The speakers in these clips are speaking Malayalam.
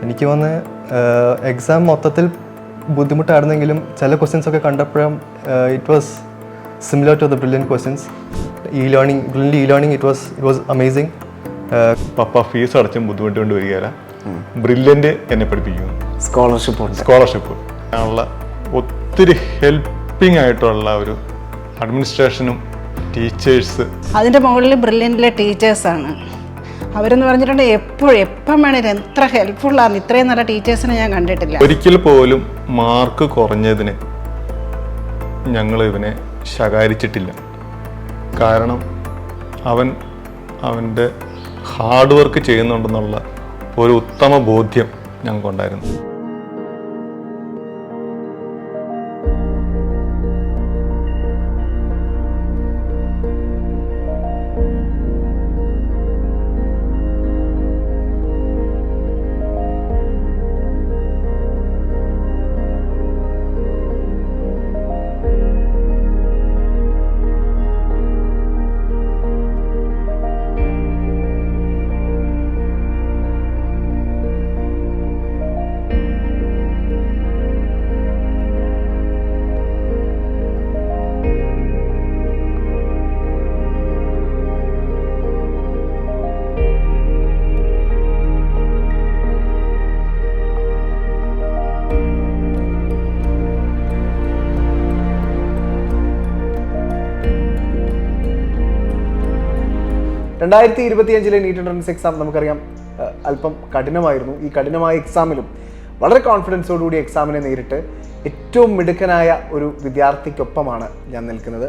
എനിക്ക് വന്ന് എക്സാം മൊത്തത്തിൽ ബുദ്ധിമുട്ടായിരുന്നെങ്കിലും ചില ക്വസ്റ്റ്യൻസൊക്കെ കണ്ടപ്പോഴും it was similar to the brilliant questions. Brilliant e learning it was amazing. പപ്പ ഫീസ് അടച്ചും ബുദ്ധിമുട്ട് കൊണ്ട് വരികയില്ല, ബ്രില്യൻറ്റ് എന്നെ പഠിപ്പിക്കുന്നു. സ്കോളർഷിപ്പ് ഉള്ള ഒത്തിരി ഹെൽപ്പിംഗ് ആയിട്ടുള്ള ഒരു അഡ്മിനിസ്ട്രേഷനും ടീച്ചേഴ്സ്. അതിൻ്റെ മുകളിൽ ബ്രില്യൻറ്റിലെ ടീച്ചേഴ്സാണ് അവരെന്ന് പറഞ്ഞിട്ടുണ്ടെങ്കിൽ എപ്പം വേണേലും എത്ര ഹെൽപ്ഫുള്ളാണ്. ഇത്രയും നല്ല ടീച്ചേഴ്സിനെ ഞാൻ കണ്ടിട്ടില്ല. ഒരിക്കൽ പോലും മാർക്ക് കുറഞ്ഞതിന് ഞങ്ങൾ ഇവനെ ശകാരിച്ചിട്ടില്ല. കാരണം അവൻ്റെ ഹാർഡ് വർക്ക് ചെയ്യുന്നുണ്ടെന്നുള്ള ഒരു ഉത്തമ ബോധ്യം ഞങ്ങൾക്കുണ്ടായിരുന്നു. രണ്ടായിരത്തി 2025 നീറ്റ് എൻട്രൻസ് എക്സാം നമുക്കറിയാം അല്പം കഠിനമായിരുന്നു. ഈ കഠിനമായ എക്സാമിലും വളരെ കോൺഫിഡൻസോടുകൂടി എക്സാമിനെ നേരിട്ട് ഏറ്റവും മിടുക്കനായ ഒരു വിദ്യാർത്ഥിക്കൊപ്പമാണ് ഞാൻ നിൽക്കുന്നത്.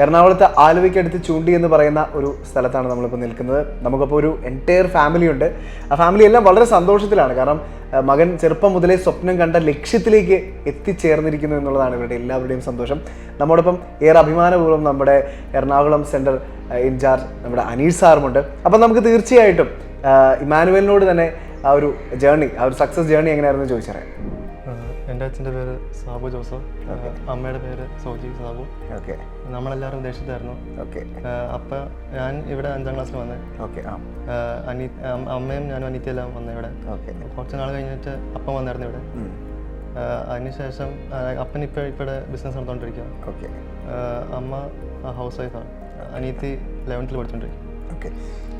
എറണാകുളത്ത് ആലുവയ്ക്കടുത്ത് ചൂണ്ടി എന്ന് പറയുന്ന ഒരു സ്ഥലത്താണ് നമ്മളിപ്പോൾ നിൽക്കുന്നത്. നമുക്കപ്പോൾ ഒരു എൻറ്റയർ ഫാമിലി ഉണ്ട്. ആ ഫാമിലി എല്ലാം വളരെ സന്തോഷത്തിലാണ്. കാരണം മകൻ ചെറുപ്പം മുതലേ സ്വപ്നം കണ്ട ലക്ഷ്യത്തിലേക്ക് എത്തിച്ചേർന്നിരിക്കുന്നു എന്നുള്ളതാണ് ഇവരുടെ എല്ലാവരുടെയും സന്തോഷം. നമ്മോടൊപ്പം ഏറെ അഭിമാനപൂർവ്വം നമ്മുടെ എറണാകുളം സെൻറ്റർ ഇൻചാർജ് നമ്മുടെ അനീഷ് സാറുമുണ്ട്. അപ്പം നമുക്ക് തീർച്ചയായിട്ടും ഇമാനുവലിനോട് തന്നെ ആ ഒരു ജേർണി, ആ ഒരു സക്സസ് ജേർണി എങ്ങനെയായിരുന്നു ചോദിച്ചറിയാം. എൻ്റെ അച്ഛൻ്റെ പേര് സാബു ജോസഫ്, അമ്മയുടെ പേര് സോജി സാബു. ഓക്കെ. നമ്മളെല്ലാവരും ദേശത്തായിരുന്നു. ഓക്കെ. അപ്പം ഞാൻ ഇവിടെ 5ാം ക്ലാസ്സിൽ വന്നത്. ഓക്കെ. അമ്മയും ഞാനും അനിയത്തിയെല്ലാം വന്നത് ഇവിടെ. ഓക്കെ. കുറച്ച് നാൾ കഴിഞ്ഞിട്ട് അപ്പം വന്നായിരുന്നു ഇവിടെ. അതിനുശേഷം അപ്പൻ ഇവിടെ ബിസിനസ് നടന്നുകൊണ്ടിരിക്കുക. ഓക്കെ. അമ്മ ഹൗസ് വൈഫാണ്. അനിയത്തി 11th പഠിച്ചുകൊണ്ടിരിക്കും. ഓക്കെ.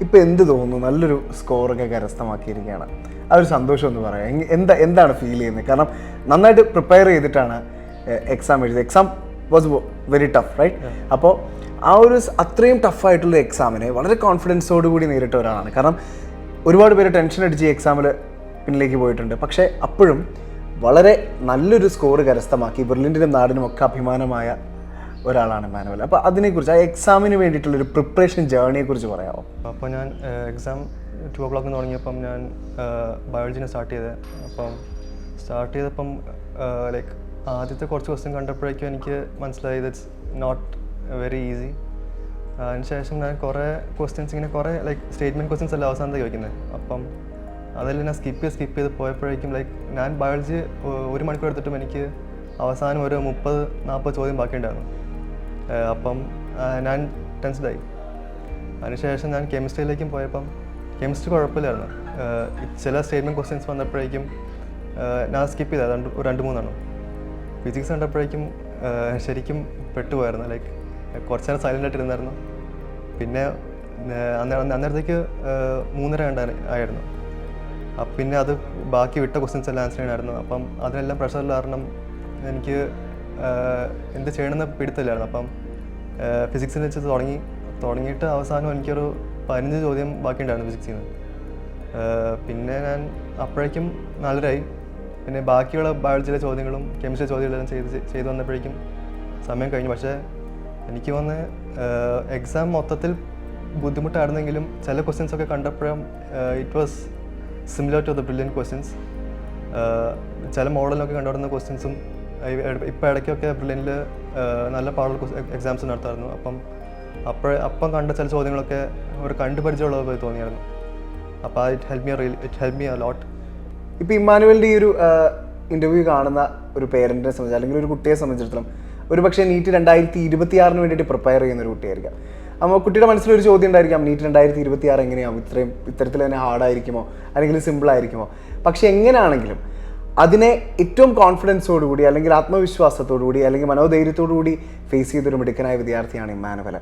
ഇപ്പം എന്ത് തോന്നുന്നു? നല്ലൊരു സ്കോറൊക്കെ കരസ്ഥമാക്കിയിരിക്കുകയാണ്. ആ ഒരു സന്തോഷം എന്ന് പറയാം. എന്താണ് ഫീൽ ചെയ്യുന്നത്? കാരണം നന്നായിട്ട് പ്രിപ്പയർ ചെയ്തിട്ടാണ് എക്സാം എഴുതിയത്. Exam was very tough, right? അപ്പോൾ ആ ഒരു അത്രയും ടഫായിട്ടുള്ള എക്സാമിനെ വളരെ കോൺഫിഡൻസോട് കൂടി നേരിട്ട ഒരാളാണ്. കാരണം ഒരുപാട് പേര് ടെൻഷൻ അടിച്ച് ഈ എക്സാമിൽ പിന്നിലേക്ക് പോയിട്ടുണ്ട്. പക്ഷേ അപ്പോഴും വളരെ നല്ലൊരു സ്കോർ കരസ്ഥമാക്കി ബ്രില്യൻറ്റിനും നാടിനും ഒക്കെ അഭിമാനമായ ഒരാളാണ് ഇമാനുവൽ. അപ്പോൾ അതിനെക്കുറിച്ച്, ആ എക്സാമിന് വേണ്ടിയിട്ടുള്ളൊരു പ്രിപ്പറേഷൻ ജേർണിയെക്കുറിച്ച് പറയാമോ? അപ്പോൾ ഞാൻ എക്സാം 2 o'clock തുടങ്ങിയപ്പം ഞാൻ ബയോളജിനെ സ്റ്റാർട്ട് ചെയ്തപ്പം ലൈക്ക് ആദ്യത്തെ കുറച്ച് ക്വസ്റ്റ്യൻ കണ്ടപ്പോഴേക്കും എനിക്ക് മനസ്സിലായി ദറ്റ്സ് നോട്ട് വെരി ഈസി. അതിനുശേഷം ഞാൻ കുറേ ക്വസ്റ്റ്യൻസ് ഇങ്ങനെ കുറേ ലൈക്ക് സ്റ്റേറ്റ്മെൻറ്റ് ക്വസ്റ്റ്യൻസ് എല്ലാം അവസാനത്തെ ചോദിക്കുന്നത്. അപ്പം അതെല്ലാം ഞാൻ സ്കിപ്പ് ചെയ്ത് പോയപ്പോഴേക്കും ലൈക്ക് ഞാൻ ബയോളജി 1 മണിക്കൂർ എടുത്തിട്ടും എനിക്ക് അവസാനം ഒരു 30-40 ചോദ്യം ബാക്കിയുണ്ടായിരുന്നു. അപ്പം ഞാൻ ടെൻസ്ഡായി. അതിനുശേഷം ഞാൻ കെമിസ്ട്രിയിലേക്കും പോയപ്പം കെമിസ്ട്രി കുഴപ്പമില്ലായിരുന്നു. ചില സ്റ്റേറ്റ്മെൻറ്റ് ക്വസ്റ്റ്യൻസ് വന്നപ്പോഴേക്കും ഞാൻ സ്കിപ്പ് ചെയ്തത് 2-3 ഫിസിക്സ് കണ്ടപ്പോഴേക്കും ശരിക്കും പെട്ടുപോയായിരുന്നു. ലൈക്ക് കുറച്ച് നേരം സൈലൻ്റ് ആയിട്ടിരുന്നായിരുന്നു. പിന്നെ അന്നേരത്തേക്ക് 3:30 ആയിരുന്നു. പിന്നെ അത് ബാക്കി വിട്ട ക്വസ്റ്റ്യൻസ് എല്ലാം ആൻസർ ചെയ്യണമായിരുന്നു. അപ്പം അതിനെല്ലാം പ്രഷറിൽ കാരണം എനിക്ക് എന്ത് ചെയ്യണമെന്ന് പിടുത്തില്ലായിരുന്നു. അപ്പം ഫിസിക്സിൽ വെച്ച് തുടങ്ങിയിട്ട് അവസാനം എനിക്കൊരു 15 ചോദ്യം ബാക്കിയുണ്ടായിരുന്നു ഫിസിക്സിൽ നിന്ന്. പിന്നെ ഞാൻ അപ്പോഴേക്കും 4:30. പിന്നെ ബാക്കിയുള്ള ബയോളജിയിലെ ചോദ്യങ്ങളും കെമിസ്ട്രി ചോദ്യങ്ങളെല്ലാം ചെയ്ത് വന്നപ്പോഴേക്കും സമയം കഴിഞ്ഞു. പക്ഷേ എനിക്ക് വന്ന് എക്സാം മൊത്തത്തിൽ ബുദ്ധിമുട്ടായിരുന്നെങ്കിലും ചില ക്വസ്റ്റ്യൻസൊക്കെ കണ്ടപ്പോഴും it was similar to the brilliant questions. ചില മോഡലിലൊക്കെ കണ്ടുവരുന്ന ക്വസ്റ്റ്യൻസും ഇപ്പോൾ ഇടയ്ക്കൊക്കെ ബ്രില്യൻറ്റിൽ നല്ല പാടുള്ള എക്സാംസ് നടത്തായിരുന്നു. അപ്പം കണ്ട ചില ചോദ്യങ്ങളൊക്കെ ഒരു കണ്ടുപരിചയമുള്ളത് പോലെ തോന്നിയായിരുന്നു. അപ്പോൾ it help me a lot. ഇപ്പോൾ ഇമ്മാനുവലിൻ്റെ ഈ ഒരു ഇൻ്റർവ്യൂ കാണുന്ന ഒരു പേരൻറ്റിനെ സംബന്ധിച്ച് അല്ലെങ്കിൽ ഒരു കുട്ടിയെ സംബന്ധിച്ചിടത്തോളം ഒരു പക്ഷേ നീറ്റ് 2026 വേണ്ടിയിട്ട് പ്രിപ്പയർ ചെയ്യുന്ന ഒരു കുട്ടിയായിരിക്കാം. അപ്പോൾ കുട്ടിയുടെ മനസ്സിലൊരു ചോദ്യം ഉണ്ടായിരിക്കാം, നീറ്റ് 2026 എങ്ങനെയാവും, ഇത്തരത്തിൽ തന്നെ ഹാർഡായിരിക്കുമോ അല്ലെങ്കിൽ സിമ്പിൾ ആയിരിക്കുമോ? പക്ഷെ എങ്ങനെയാണെങ്കിലും അതിനെ ഏറ്റവും കോൺഫിഡൻസോടുകൂടി അല്ലെങ്കിൽ ആത്മവിശ്വാസത്തോടുകൂടി അല്ലെങ്കിൽ മനോധൈര്യത്തോടുകൂടി ഫേസ് ചെയ്തൊരു മിടുക്കനായ വിദ്യാർത്ഥിയാണ് ഇമ്മാനുവൽ.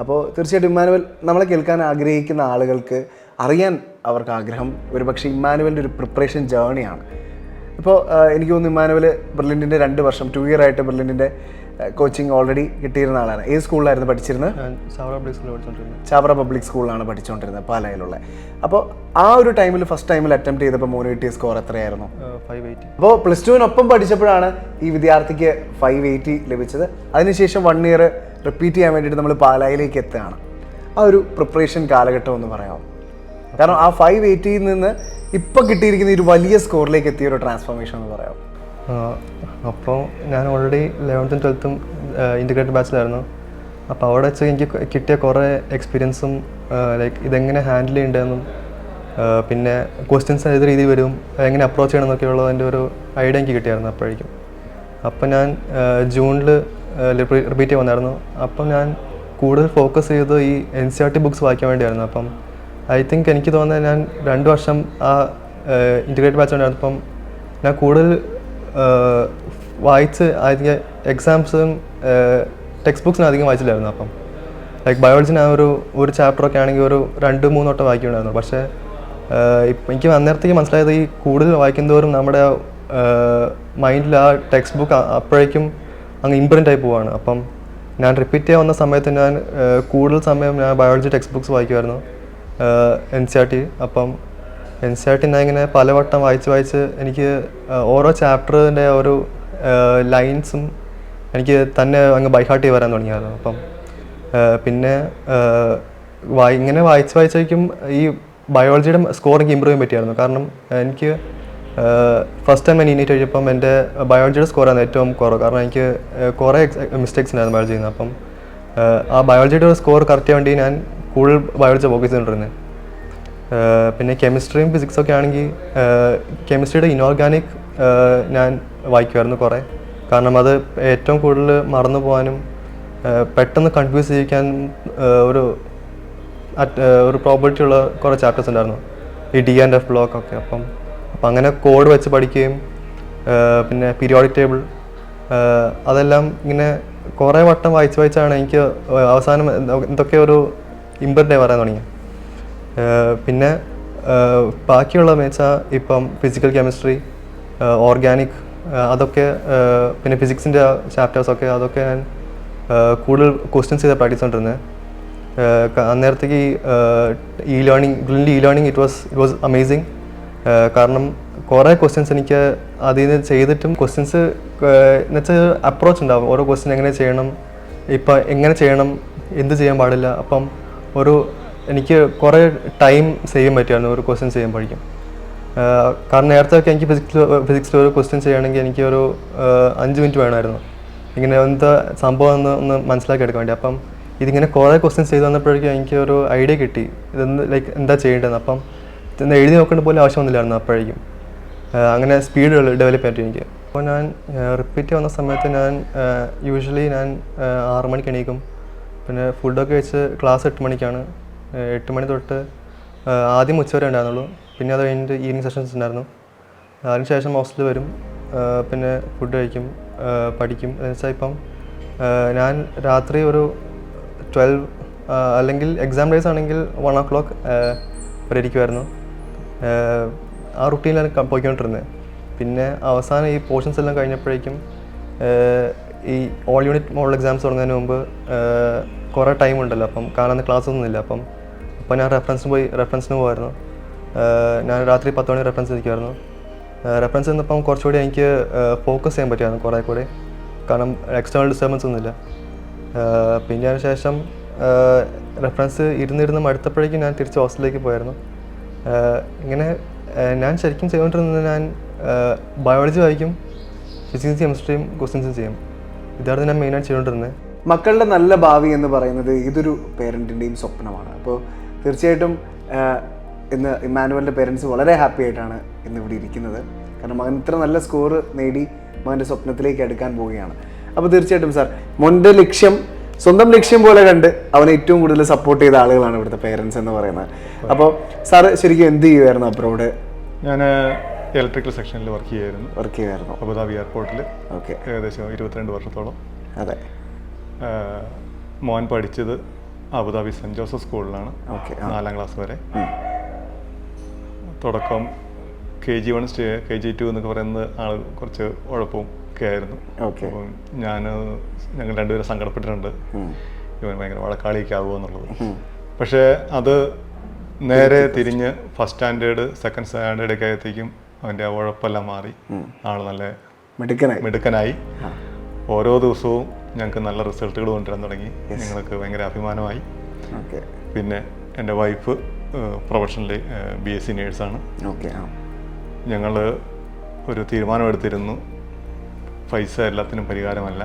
അപ്പോൾ തീർച്ചയായിട്ടും ഇമ്മാനുവൽ നമ്മളെ കേൾക്കാൻ ആഗ്രഹിക്കുന്ന ആളുകൾക്ക് അറിയാൻ അവർക്ക് ആഗ്രഹം ഒരുപക്ഷെ ഇമ്മാനുവലിൻ്റെ ഒരു പ്രിപ്പറേഷൻ ജേർണിയാണ്. ഇപ്പോൾ എനിക്ക് തോന്നുന്നു ഇമ്മാനുവൽ ബ്രില്യൻറ്റിൻ്റെ 2 വർഷം 2 ഇയർ ആയിട്ട് ബ്രില്യൻറ്റിൻ്റെ കോച്ചിങ് ഓൾറെഡി കിട്ടിയിരുന്ന ആളാണ്. ഏത് സ്കൂളിലായിരുന്നു പഠിച്ചിരുന്നത്? ചാവറ പബ്ലിക് സ്കൂളിലാണ് പഠിച്ചുകൊണ്ടിരുന്നത്, പാലായിലുള്ള. അപ്പോൾ ആ ഒരു ടൈമിൽ ഫസ്റ്റ് ടൈമിൽ അറ്റംപ്റ്റ് ചെയ്തപ്പോൾ മോന് കിട്ടിയ സ്കോർ എത്രയായിരുന്നു? 580. അപ്പോൾ +2-നൊപ്പം പഠിച്ചപ്പോഴാണ് ഈ വിദ്യാർത്ഥിക്ക് 580 ലഭിച്ചത്. അതിനുശേഷം 1 ഇയർ റിപ്പീറ്റ് ചെയ്യാൻ വേണ്ടിയിട്ട് നമ്മൾ പാലായിലേക്ക് എത്തുകയാണ്. ആ ഒരു പ്രിപ്പറേഷൻ കാലഘട്ടം എന്ന് പറയാമോ? കാരണം ആ 580യിൽ നിന്ന് ഇപ്പം കിട്ടിയിരിക്കുന്ന ഒരു വലിയ സ്കോറിലേക്ക് എത്തിയ ഒരു ട്രാൻസ്ഫോർമേഷൻ എന്ന് പറയാമോ? അപ്പോൾ ഞാൻ ഓൾറെഡി 11th 12th ഇൻ്റഗ്രേറ്റഡ് ബാച്ചിലായിരുന്നു. അപ്പോൾ അവിടെ വെച്ച് എനിക്ക് കിട്ടിയ കുറേ എക്സ്പീരിയൻസും ലൈക്ക് ഇതെങ്ങനെ ഹാൻഡിൽ ചെയ്യേണ്ടതെന്നും പിന്നെ ക്വസ്റ്റ്യൻസ് ഏത് രീതിയിൽ വരും, എങ്ങനെ അപ്രോച്ച് ചെയ്യണം എന്നൊക്കെയുള്ളതിൻ്റെ ഒരു ഐഡിയ എനിക്ക് കിട്ടിയായിരുന്നു അപ്പോഴേക്കും. അപ്പം ഞാൻ ജൂണിൽ റിപ്പീറ്റ് ചെയ്യാൻ വന്നായിരുന്നു. അപ്പം ഞാൻ കൂടുതൽ ഫോക്കസ് ചെയ്ത് ഈ NCERT ബുക്സ് വായിക്കാൻ വേണ്ടിയായിരുന്നു. അപ്പം ഐ തിങ്ക് എനിക്ക് തോന്നുന്നത് ഞാൻ 2 വർഷം ആ ഇൻ്റഗ്രേറ്റഡ് ബാച്ച് ഉണ്ടായിരുന്നപ്പം ഞാൻ കൂടുതൽ വായിച്ച് അധികം എക്സാംസും ടെക്സ്റ്റ് ബുക്സിന് അധികം വായിച്ചില്ലായിരുന്നു. അപ്പം ലൈക്ക് ബയോളജി ഞാൻ ഒരു ചാപ്റ്ററൊക്കെ ആണെങ്കിൽ ഒരു 2-3 വട്ടം വായിക്കുന്നുണ്ടായിരുന്നു. പക്ഷേ ഇപ്പം എനിക്ക് അന്നേരത്തേക്ക് മനസ്സിലായത് ഈ കൂടുതൽ വായിക്കുന്നതോറും നമ്മുടെ മൈൻഡിൽ ആ ടെക്സ്റ്റ് ബുക്ക് അപ്പോഴേക്കും അങ്ങ് ഇമ്പ്രിൻ്റ് ആയി പോവാണ്. അപ്പം ഞാൻ റിപ്പീറ്റ് ചെയ്യാൻ വന്ന സമയത്ത് ഞാൻ കൂടുതൽ സമയം ഞാൻ ബയോളജി ടെക്സ്റ്റ് ബുക്സ് വായിക്കുമായിരുന്നു, NCERT. അപ്പം NCERT ഞാൻ ഇങ്ങനെ പലവട്ടം വായിച്ച് എനിക്ക് ഓരോ ചാപ്റ്ററിൻ്റെ ഒരു ലൈൻസും എനിക്ക് തന്നെ അങ്ങ് ബൈഹാർട്ട് ചെയ്ത് വരാൻ തുടങ്ങിയായിരുന്നു. അപ്പം പിന്നെ ഇങ്ങനെ വായിച്ചേക്കും ഈ ബയോളജിയുടെ സ്കോർ എനിക്ക് ഇമ്പ്രൂവ് ചെയ്യാൻ പറ്റിയായിരുന്നു. കാരണം എനിക്ക് ഫസ്റ്റ് ടൈം ഞാൻ നീറ്റ് എഴുതിയപ്പം എൻ്റെ ബയോളജിയുടെ സ്കോറാണ് ഏറ്റവും കുറവ്. കാരണം എനിക്ക് കുറേ മിസ്റ്റേക്സ് ഉണ്ടായിരുന്നു ബയോളജി ചെയ്യുന്നത്. അപ്പം ആ ബയോളജിയുടെ സ്കോർ കറക്റ്റ് ചെയ്യാൻ വേണ്ടി ഞാൻ കൂടുതൽ ബയോളജി ഫോക്കസ് ചെയ്തുകൊണ്ടിരുന്നത്. പിന്നെ കെമിസ്ട്രിയും ഫിസിക്സൊക്കെ ആണെങ്കിൽ കെമിസ്ട്രിയുടെ ഇനോർഗാനിക് ഞാൻ വായിക്കുമായിരുന്നു കുറേ. കാരണം അത് ഏറ്റവും കൂടുതൽ മറന്നു പോകാനും പെട്ടെന്ന് കൺഫ്യൂസ് ചെയ്യിക്കാൻ ഒരു പ്രോബിലിറ്റി ഉള്ള കുറേ ചാപ്റ്റേഴ്സ് ഉണ്ടായിരുന്നു, ഈ D&F ബ്ലോക്കൊക്കെ. അപ്പം അങ്ങനെ കോഡ് വെച്ച് പഠിക്കുകയും പിന്നെ പീരിയോഡിക് ടേബിൾ അതെല്ലാം ഇങ്ങനെ കുറേ വട്ടം വായിച്ചാണ് എനിക്ക് അവസാനം എന്തൊക്കെ ഒരു ഇമ്പ്രൻ്റ് വരാൻ തുടങ്ങി. പിന്നെ ബാക്കിയുള്ളതെന്ന് വെച്ചാൽ ഇപ്പം ഫിസിക്കൽ കെമിസ്ട്രി, ഓർഗാനിക് അതൊക്കെ പിന്നെ ഫിസിക്സിൻ്റെ ചാപ്റ്റേഴ്സൊക്കെ അതൊക്കെ ഞാൻ കൂടുതൽ ക്വസ്റ്റ്യൻസ് ചെയ്ത് പ്രാക്ടീസ് ചെയ്തിരുന്നത്. അന്നേരത്തേക്ക് E learning it was amazing. കാരണം കുറേ ക്വസ്റ്റ്യൻസ് എനിക്ക് അതിൽ നിന്ന് ചെയ്തിട്ടും ക്വസ്റ്റ്യൻസ് എന്ന് വെച്ചാൽ അപ്രോച്ച് ഉണ്ടാവും, ഓരോ ക്വസ്റ്റ്യൻ എങ്ങനെ ചെയ്യണം, ഇപ്പം എങ്ങനെ ചെയ്യണം, എന്ത് ചെയ്യാൻ പാടില്ല. അപ്പം എനിക്ക് കുറേ ടൈം സേവ് ചെയ്യാൻ പറ്റുമായിരുന്നു ഒരു ക്വസ്റ്റ്യൻ ചെയ്യുമ്പോഴേക്കും. കാരണം നേരത്തെ ഒക്കെ എനിക്ക് ഫിസിക്സിൽ ഒരു ക്വസ്റ്റ്യൻ ചെയ്യണമെങ്കിൽ എനിക്കൊരു 5 മിനിറ്റ് വേണമായിരുന്നു ഇങ്ങനെ എന്താ സംഭവം ഒന്ന് മനസ്സിലാക്കി എടുക്കാൻ വേണ്ടി. അപ്പം ഇതിങ്ങനെ കുറേ ക്വസ്റ്റ്യൻസ് ചെയ്ത് വന്നപ്പോഴേക്കും എനിക്ക് ഒരു ഐഡിയ കിട്ടി ഇതെന്ത് ലൈക്ക് എന്താ ചെയ്യേണ്ടതെന്ന്. അപ്പം എഴുതി നോക്കേണ്ട പോലും ആവശ്യമൊന്നുമില്ലായിരുന്നു അപ്പോഴേക്കും. അങ്ങനെ സ്പീഡ് ഡെവലപ്പ് ചെയ്യാൻ പറ്റും എനിക്ക്. അപ്പോൾ ഞാൻ റിപ്പീറ്റ് വന്ന സമയത്ത് ഞാൻ യൂഷ്വലി 6 മണിക്ക് എണീക്കും. പിന്നെ ഫുഡൊക്കെ വെച്ച് ക്ലാസ് 8 മണിക്കാണ്. 8 മണി തൊട്ട് ആദ്യം ഉച്ചവരെ ഉണ്ടായിരുന്നുള്ളൂ. പിന്നെ അത് കഴിഞ്ഞിട്ട് ഈവനിങ് സെഷൻസ് ഉണ്ടായിരുന്നു. അതിനുശേഷം ഹോസ്റ്റലിൽ വരും, പിന്നെ ഫുഡ് കഴിക്കും, പഠിക്കും. എന്ന് വെച്ചാൽ ഇപ്പം ഞാൻ രാത്രി ഒരു 12 അല്ലെങ്കിൽ എക്സാം ഡേയ്സ് ആണെങ്കിൽ 1 o'clock വരെ ഇരിക്കുമായിരുന്നു. ആ റുട്ടീനിലാണ് പോയിക്കൊണ്ടിരുന്നത്. പിന്നെ അവസാനം ഈ പോർഷൻസ് എല്ലാം കഴിഞ്ഞപ്പോഴേക്കും ഈ ഓൾ യൂണിറ്റ് മോഡൽ എക്സാംസ് തുടങ്ങുന്നതിന് മുമ്പ് കുറേ ടൈം ഉണ്ടല്ലോ, അപ്പം കാണുന്ന ക്ലാസ് ഒന്നുമില്ല. അപ്പം ഞാൻ റെഫറൻസിന് പോകുമായിരുന്നു. ഞാൻ രാത്രി 10 മണി റെഫറൻസ് ഇരിക്കുമായിരുന്നു. റെഫറൻസ് നിന്നപ്പം കുറച്ചുകൂടി എനിക്ക് ഫോക്കസ് ചെയ്യാൻ പറ്റുമായിരുന്നു കുറേ കൂടി, കാരണം എക്സ്റ്റേണൽ ഡിസ്റ്റർബൻസ് ഒന്നുമില്ല. പിന്നെ അതിന് ശേഷം റെഫറൻസ് ഇരുന്നിരുന്ന് മടുത്തപ്പോഴേക്കും ഞാൻ തിരിച്ച് ഹോസ്റ്റലിലേക്ക് പോയായിരുന്നു. ഇങ്ങനെ ഞാൻ ശരിക്കും ചെയ്തുകൊണ്ടിരുന്നത് ഞാൻ ബയോളജി വായിക്കും, ഫിസിക്സ് കെമിസ്ട്രിയും ക്വസ്റ്റ്യൻസും ചെയ്യും. ഇതായിരുന്നു ഞാൻ മെയിനായിട്ട് ചെയ്തുകൊണ്ടിരുന്നത്. മക്കളുടെ നല്ല ഭാവി എന്ന് പറയുന്നത് ഇതൊരു പേരൻറ്റിൻ്റെയും സ്വപ്നമാണ്. അപ്പോൾ തീർച്ചയായിട്ടും ഇന്ന് ഇമ്മാനുവലിൻ്റെ പേരൻസ് വളരെ ഹാപ്പി ആയിട്ടാണ് ഇന്ന് ഇവിടെ ഇരിക്കുന്നത്. കാരണം മകൻ ഇത്ര നല്ല സ്കോർ നേടി മകൻ്റെ സ്വപ്നത്തിലേക്ക് എടുക്കാൻ പോവുകയാണ്. അപ്പോൾ തീർച്ചയായിട്ടും സാർ, മോൻ്റെ ലക്ഷ്യം സ്വന്തം ലക്ഷ്യം പോലെ കണ്ട് അവനെ ഏറ്റവും കൂടുതൽ സപ്പോർട്ട് ചെയ്ത ആളുകളാണ് ഇവിടുത്തെ പേരൻസ് എന്ന് പറയുന്നത്. അപ്പോൾ സാറ് ശരിക്കും എന്ത് ചെയ്യുമായിരുന്നു അബ്രോഡ്? ഞാൻ ഇലക്ട്രിക്കൽ സെക്ഷനിൽ വർക്ക് ചെയ്യുമായിരുന്നു അബുദാബി എയർപോർട്ടിൽ. ഓക്കെ. ഏകദേശം 22 വർഷത്തോളം. അതെ. മോൻ പഠിച്ചത് അബുദാബി സെൻറ്റ് ജോസഫ് സ്കൂളിലാണ്. 4ാം ക്ലാസ് വരെ. തുടക്കം KG1 KG2 എന്നൊക്കെ പറയുന്നത് ആൾ കുറച്ച് ഉഴപ്പവും ഒക്കെ ആയിരുന്നു. അപ്പം ഞങ്ങൾ രണ്ടുപേരും സങ്കടപ്പെട്ടിട്ടുണ്ട് ഇവൻ ഭയങ്കര വഴക്കാളിയൊക്കെ ആകുമോ എന്നുള്ളത്. പക്ഷേ അത് നേരെ തിരിഞ്ഞ് ഫസ്റ്റ് സ്റ്റാൻഡേർഡ് സെക്കൻഡ് സ്റ്റാൻഡേർഡൊക്കെ ആയത്തേക്കും അവൻ്റെ ആ ഉഴപ്പെല്ലാം മാറി ആൾ നല്ല മിടുക്കനായി. ഓരോ ദിവസവും ഞങ്ങൾക്ക് നല്ല റിസൾട്ടുകൾ കൊണ്ടുവരാൻ തുടങ്ങി. ഞങ്ങൾക്ക് ഭയങ്കര അഭിമാനമായി. പിന്നെ എൻ്റെ വൈഫ് പ്രൊഫഷണലി BSc നേഴ്സാണ്. ഞങ്ങൾ ഒരു തീരുമാനമെടുത്തിരുന്നു, പൈസ എല്ലാത്തിനും പരിഹാരമല്ല,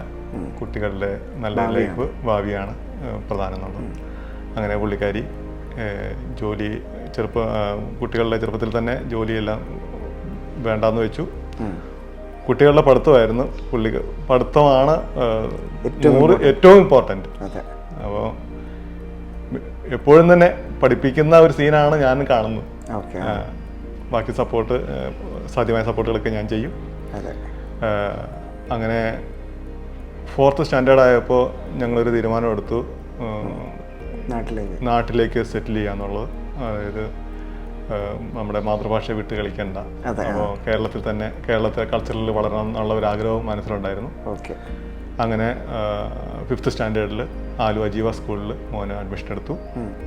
കുട്ടികളുടെ നല്ല ലൈഫ് ഭാവിയാണ് പ്രധാനം എന്നുള്ളത്. അങ്ങനെ പുള്ളിക്കാരി കുട്ടികളുടെ ചെറുപ്പത്തിൽ തന്നെ ജോലിയെല്ലാം വേണ്ടാന്ന് വെച്ചു. കുട്ടികളുടെ പഠിത്തമായിരുന്നു പഠിത്തമാണ് ഏറ്റവും ഇമ്പോർട്ടൻറ്റ്. അപ്പോൾ എപ്പോഴും തന്നെ പഠിപ്പിക്കുന്ന ഒരു സീനാണ് ഞാൻ കാണുന്നത്. ബാക്കി സാധ്യമായ സപ്പോർട്ടുകളൊക്കെ ഞാൻ ചെയ്യും. അങ്ങനെ 4th സ്റ്റാൻഡേർഡ് ആയപ്പോൾ ഞങ്ങളൊരു തീരുമാനമെടുത്തു നാട്ടിലേക്ക് സെറ്റിൽ ചെയ്യാന്നുള്ളത്. അതായത് നമ്മുടെ മാതൃഭാഷ വിട്ട് കളിക്കണ്ട, അപ്പോൾ കേരളത്തിലെ കൾച്ചറിൽ വളരണം എന്നുള്ള ഒരു ആഗ്രഹവും മനസ്സിലുണ്ടായിരുന്നു. അങ്ങനെ 5th സ്റ്റാൻഡേർഡിൽ ആലുവ ജീവ സ്കൂളിൽ മോന് അഡ്മിഷൻ എടുത്തു.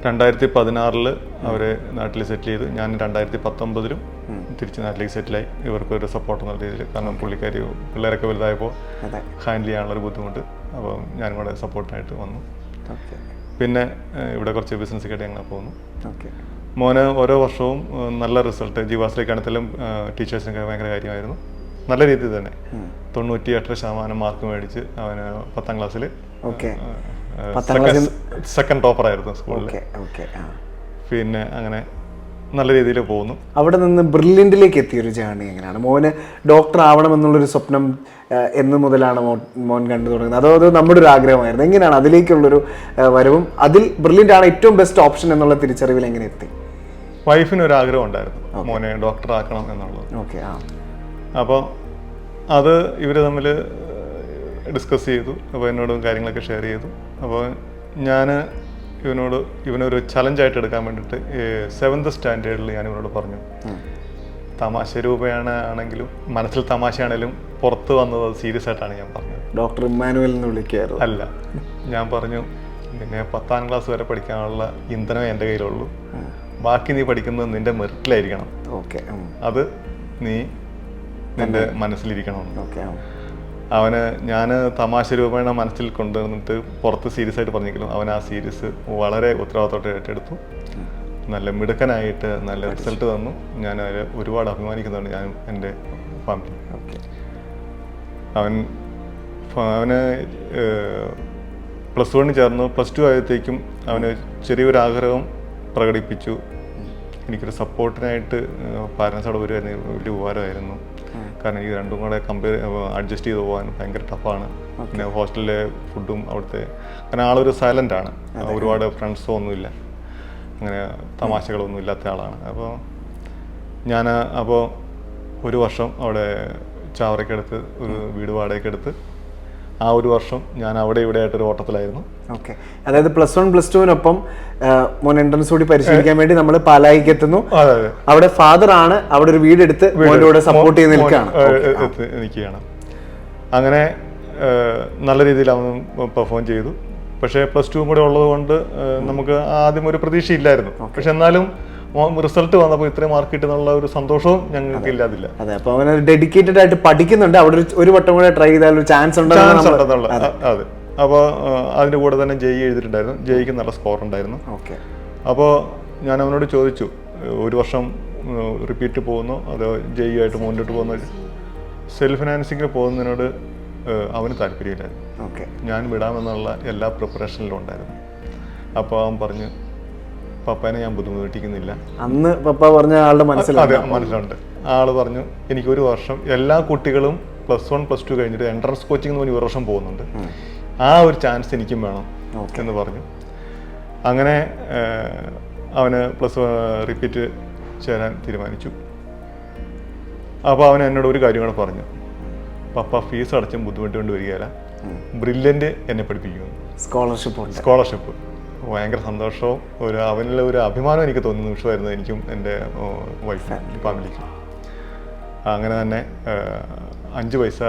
2016 അവരെ നാട്ടിൽ സെറ്റിൽ ചെയ്തു. ഞാൻ 2019 തിരിച്ച് നാട്ടിലേക്ക് സെറ്റിലായി. ഇവർക്കൊരു സപ്പോർട്ട് എന്നുള്ള രീതിയിൽ. കാരണം പിള്ളേരൊക്കെ വലുതായപ്പോൾ ഹാൻഡിൽ ചെയ്യാനുള്ളൊരു ബുദ്ധിമുട്ട്. അപ്പോൾ ഞാനും കൂടെ സപ്പോർട്ടിനായിട്ട് വന്നു. പിന്നെ ഇവിടെ കുറച്ച് ബിസിനസ്സൊക്കെയായിട്ട് ഞങ്ങൾ പോകുന്നു. മോന് ഓരോ വർഷവും നല്ല റിസൾട്ട്, ജീവാസിലേക്കാണെങ്കിലും ടീച്ചേഴ്സിനൊക്കെ ഭയങ്കര കാര്യമായിരുന്നു. നല്ല രീതിയിൽ തന്നെ 98% മാർക്ക് മേടിച്ച് അവന് 10ാം ക്ലാസ്സിൽ സെക്കൻഡ് ടോപ്പറായിരുന്നു സ്കൂളിൽ. പിന്നെ അങ്ങനെ നല്ല രീതിയിൽ പോകുന്നു. അവിടെ നിന്ന് ബ്രില്യൻറ്റിലേക്ക് എത്തിയൊരു ജേർണി എങ്ങനെയാണ്? മോന് ഡോക്ടർ ആവണമെന്നുള്ളൊരു സ്വപ്നം എന്ന് മുതലാണ് മോൻ കണ്ടു തുടങ്ങുന്നത്, അതോ അത് നമ്മുടെ ഒരു ആഗ്രഹമായിരുന്നു? എങ്ങനെയാണ് അതിലേക്കുള്ളൊരു വരവും അതിൽ ബ്രില്യൻ്റ് ആണ് ഏറ്റവും ബെസ്റ്റ് ഓപ്ഷൻ എന്നുള്ള തിരിച്ചറിവിൽ എങ്ങനെ എത്തി? വൈഫിനൊരാഗ്രഹം ഉണ്ടായിരുന്നു മോനെ ഡോക്ടർ ആക്കണം എന്നുള്ളത്. അപ്പോൾ അത് ഇവർ തമ്മിൽ ഡിസ്കസ് ചെയ്തു. അപ്പോൾ എന്നോടും കാര്യങ്ങളൊക്കെ ഷെയർ ചെയ്തു. അപ്പോൾ ഞാൻ ഇവനൊരു ചലഞ്ചായിട്ട് എടുക്കാൻ വേണ്ടിയിട്ട് 7th സ്റ്റാൻഡേർഡിൽ ഞാൻ ഇവനോട് പറഞ്ഞു, തമാശ രൂപയാണെങ്കിലും മനസ്സിൽ തമാശയാണെങ്കിലും പുറത്ത് വന്നത് സീരിയസ് ആയിട്ടാണ് ഞാൻ പറഞ്ഞത്. ഡോക്ടർ ഇമ്മാനുവൽ എന്ന് വിളിക്കാറ് അല്ല, ഞാൻ പറഞ്ഞു പിന്നെ 10ാം ക്ലാസ് വരെ പഠിക്കാനുള്ള ഇന്ധനം എൻ്റെ കയ്യിലുള്ളൂ, ബാക്കി നീ പഠിക്കുന്നത് നിന്റെ മെറിറ്റിലായിരിക്കണം, അത് നീ നിന്റെ മനസ്സിലിരിക്കണം. അവന് ഞാൻ തമാശ രൂപേണ മനസ്സിൽ കൊണ്ടുവന്നിട്ട് പുറത്ത് സീരിയസ് ആയിട്ട് പറഞ്ഞെങ്കിലും അവൻ ആ സീരിയസ് വളരെ ഉത്തരവാദിത്തോടെ ഏറ്റെടുത്തു. നല്ല മിടുക്കനായിട്ട് നല്ല റിസൾട്ട് തന്നു. ഞാൻ അതിൽ ഒരുപാട് അഭിമാനിക്കുന്നുണ്ട്, ഞാൻ എൻ്റെ ഫാമിലി. അവന് +1 ചേർന്നു. +2 ആയത്തേക്കും അവന് ചെറിയൊരു ആഗ്രഹം പ്രകടിപ്പിച്ചു. എനിക്കൊരു സപ്പോർട്ടിനായിട്ട് പാരൻസ് അവിടെ വരുമായിരുന്നു, വലിയ ഉപകാരമായിരുന്നു. കാരണം ഈ രണ്ടും കൂടെ അഡ്ജസ്റ്റ് ചെയ്ത് പോകാൻ ഭയങ്കര ടഫാണ്. പിന്നെ ഹോസ്റ്റലിലെ ഫുഡും അവിടുത്തെ, കാരണം ആളൊരു സൈലൻ്റ് ആണ്, ഒരുപാട് ഫ്രണ്ട്സോ ഒന്നുമില്ല, അങ്ങനെ തമാശകളൊന്നും ഇല്ലാത്ത ആളാണ്. അപ്പോൾ ഒരു വർഷം അവിടെ ചാവറയ്ക്കടുത്ത് ഒരു വീട് വാടകയ്ക്കെടുത്ത് ആ ഒരു വർഷം ഞാൻ അവിടെ ഇവിടെ ആയിട്ടൊരു ഓട്ടത്തിലായിരുന്നു. അതായത് +1 +2 മോൻ എൻട്രൻസ് കൂടി പരിശീലിക്കാൻ വേണ്ടി നമ്മൾ പാലായിക്ക് എത്തുന്നു. അവിടെ ഫാദർ ആണ് അവിടെ ഒരു വീടെടുത്ത് മോനോട് സപ്പോർട്ട് ചെയ്ത് നിൽക്കുകയാണ്. അങ്ങനെ നല്ല രീതിയിൽ അവൻ പെർഫോം ചെയ്തു. പക്ഷേ +2 കൂടെ ഉള്ളത് കൊണ്ട് നമുക്ക് ആദ്യം ഒരു പ്രതീക്ഷയില്ലായിരുന്നു. പക്ഷെ എന്നാലും റിസൾട്ട് വന്നപ്പോൾ ഇത്രയും മാർക്ക് കിട്ടുന്നുള്ള ഒരു സന്തോഷവും ഞങ്ങൾക്ക് ഇല്ലാതില്ല. അതെ, അപ്പോൾ അവൻ ഡെഡിക്കേറ്റഡ് ആയിട്ട് പഠിക്കുന്നുണ്ട്. അവിടെ ഒരു വട്ടം കൂടെ ട്രൈ ചെയ്താൽ ഒരു ചാൻസ് ഉണ്ടെന്നുള്ള. അതെ, അപ്പോൾ അതിൻ്റെ കൂടെ തന്നെ JEE എഴുതിയിട്ടുണ്ടായിരുന്നു. JEEക്ക് നല്ല സ്കോർ ഉണ്ടായിരുന്നു. അപ്പോൾ ഞാൻ അവനോട് ചോദിച്ചു, ഒരു വർഷം റിപ്പീറ്റ് പോകുന്നു അതോ JEE ആയിട്ട് മുന്നോട്ട് പോകുന്ന സെൽഫ് ഫിനാൻസിങ്ങിന് പോകുന്നതിനോട് അവന് താല്പര്യമില്ലായിരുന്നു. ഞാൻ വിടാമെന്നുള്ള എല്ലാ പ്രിപ്പറേഷനിലും ഉണ്ടായിരുന്നു. അപ്പോൾ അവൻ പറഞ്ഞു, പപ്പേനെ ഞാൻ ബുദ്ധിമുട്ടിക്കുന്നില്ല. അന്ന് പപ്പ പറഞ്ഞ ആളുടെ മനസ്സിലുണ്ട്. ആള് പറഞ്ഞു, എനിക്കൊരു വർഷം എല്ലാ കുട്ടികളും +1 +2 കഴിഞ്ഞിട്ട് എൻട്രൻസ് കോച്ചിങ് എന്ന് പറഞ്ഞ് ഒരു വർഷം പോകുന്നുണ്ട്. ആ ഒരു ചാൻസ് എനിക്കും വേണം എന്ന് പറഞ്ഞു. അങ്ങനെ അവന് പ്ലസ് റിപ്പീറ്റ് ചേരാൻ തീരുമാനിച്ചു. അപ്പോൾ അവൻ എന്നോട് ഒരു കാര്യം കൂടെ പറഞ്ഞു, പപ്പ ഫീസ് അടച്ചും ബുദ്ധിമുട്ട് കൊണ്ട് വരികയില്ല, ബ്രില്യൻ്റ് എന്നെ പഠിപ്പിക്കുന്നു. സ്കോളർഷിപ്പ് ഭയങ്കര സന്തോഷവും അവനിലെ ഒരു അഭിമാനം എനിക്ക് തോന്നുന്ന നിമിഷമായിരുന്നു എനിക്കും എൻ്റെ വൈഫ് ഫാമിലിക്കും. അങ്ങനെ തന്നെ 5 പൈസ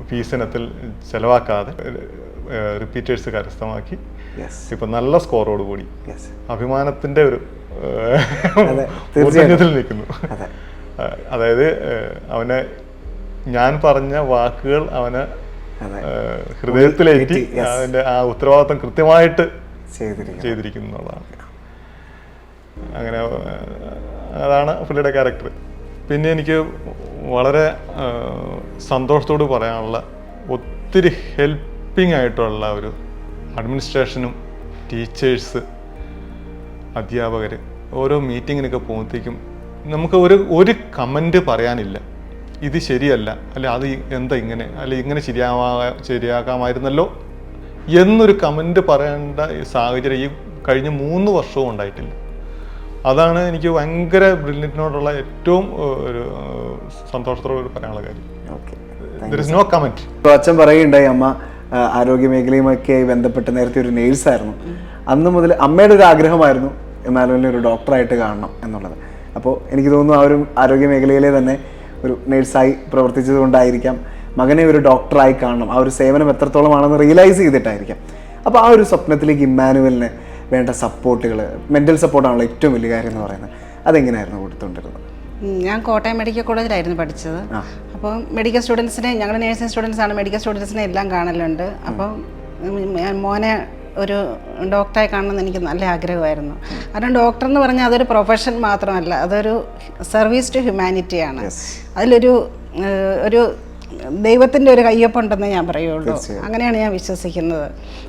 ഫീസിനത്തിൽ ചിലവാക്കാതെ റിപ്പീറ്റേഴ്സ് കരസ്ഥമാക്കി ഇപ്പം നല്ല സ്കോറോട് കൂടി അഭിമാനത്തിൻ്റെ ഒരു മൂർധന്യത്തിൽ നിൽക്കുന്നു. അതായത് അവനെ ഞാൻ പറഞ്ഞ വാക്കുകൾ അവന് ഹൃദയത്തിലേറ്റി അതിൻ്റെ ആ ഉത്തരവാദിത്വം കൃത്യമായിട്ട് ചെയ്തിരിക്കുന്നു എന്നുള്ളതാണ്. അങ്ങനെ അതാണ് പുള്ളിയുടെ ക്യാരക്ടർ. പിന്നെ എനിക്ക് വളരെ സന്തോഷത്തോട് പറയാനുള്ള ഒത്തിരി ഹെൽപ്പിംഗ് ആയിട്ടുള്ള ഒരു അഡ്മിനിസ്ട്രേഷനും ടീച്ചേഴ്സ്, അധ്യാപകർ. ഓരോ മീറ്റിങ്ങിനൊക്കെ പോകുമ്പോഴത്തേക്കും നമുക്ക് ഒരു കമൻറ്റ് പറയാനില്ല, ഇത് ശരിയല്ല, അല്ലെ അത് എന്താ ഇങ്ങനെ, അല്ലെ ഇങ്ങനെ ശരിയാക്കാമായിരുന്നല്ലോ എന്നൊരു കമൻറ്റ് പറയേണ്ട സാഹചര്യം ഈ കഴിഞ്ഞ 3 വർഷവും ഉണ്ടായിട്ടില്ല. അതാണ് എനിക്ക് ഭയങ്കര ബ്രില്യൻറ്റിനോടുള്ള ഏറ്റവും ഒരു സന്തോഷത്തോട് പറയാനുള്ള കാര്യം. There is no comment. അച്ഛൻ പറയുണ്ടായി, അമ്മ ആരോഗ്യ മേഖലയുമൊക്കെ ബന്ധപ്പെട്ട് നേരത്തെ ഒരു നേഴ്സായിരുന്നു. അന്ന് മുതൽ അമ്മയുടെ ഒരു ആഗ്രഹമായിരുന്നു ഇമ്മാനുവലിനെ ഒരു ഡോക്ടറായിട്ട് കാണണം എന്നുള്ളത്. അപ്പോൾ എനിക്ക് തോന്നുന്നു ആ ഒരു ആരോഗ്യ മേഖലയിലെ തന്നെ ഒരു നേഴ്സായി പ്രവർത്തിച്ചത് കൊണ്ടായിരിക്കാം മകനെ ഒരു ഡോക്ടറായി കാണണം, ആ ഒരു സേവനം എത്രത്തോളമാണെന്ന് റിയലൈസ് ചെയ്തിട്ടായിരിക്കാം. അപ്പോൾ ആ ഒരു സ്വപ്നത്തിലേക്ക് ഇമ്മാനുവലിന് വേണ്ട സപ്പോർട്ടുകൾ, മെൻ്റൽ സപ്പോർട്ടാണല്ലോ ഏറ്റവും വലിയ കാര്യം എന്ന് പറയുന്നത്, അതെങ്ങനെയായിരുന്നു കൊടുത്തുകൊണ്ടിരുന്നത്? ഞാൻ കോട്ടയം മെഡിക്കൽ കോളേജിലായിരുന്നു പഠിച്ചത്. അപ്പോൾ മെഡിക്കൽ സ്റ്റുഡൻസിനെ, ഞങ്ങൾ നേഴ്സിംഗ് സ്റ്റുഡൻസാണ്, മെഡിക്കൽ സ്റ്റുഡൻസിനെ എല്ലാം കാണലുണ്ട്. അപ്പം മോനെ ഒരു ഡോക്ടറായി കാണണമെന്ന് എനിക്ക് നല്ല ആഗ്രഹമായിരുന്നു. കാരണം ഡോക്ടർ എന്ന് പറഞ്ഞാൽ അതൊരു പ്രൊഫഷൻ മാത്രമല്ല, അതൊരു സർവീസ് ടു ഹ്യൂമാനിറ്റിയാണ്. അതിലൊരു ദൈവത്തിൻ്റെ ഒരു കയ്യൊപ്പുണ്ടെന്ന് ഞാൻ പറയുള്ളൂ. അങ്ങനെയാണ് ഞാൻ വിശ്വസിക്കുന്നത്.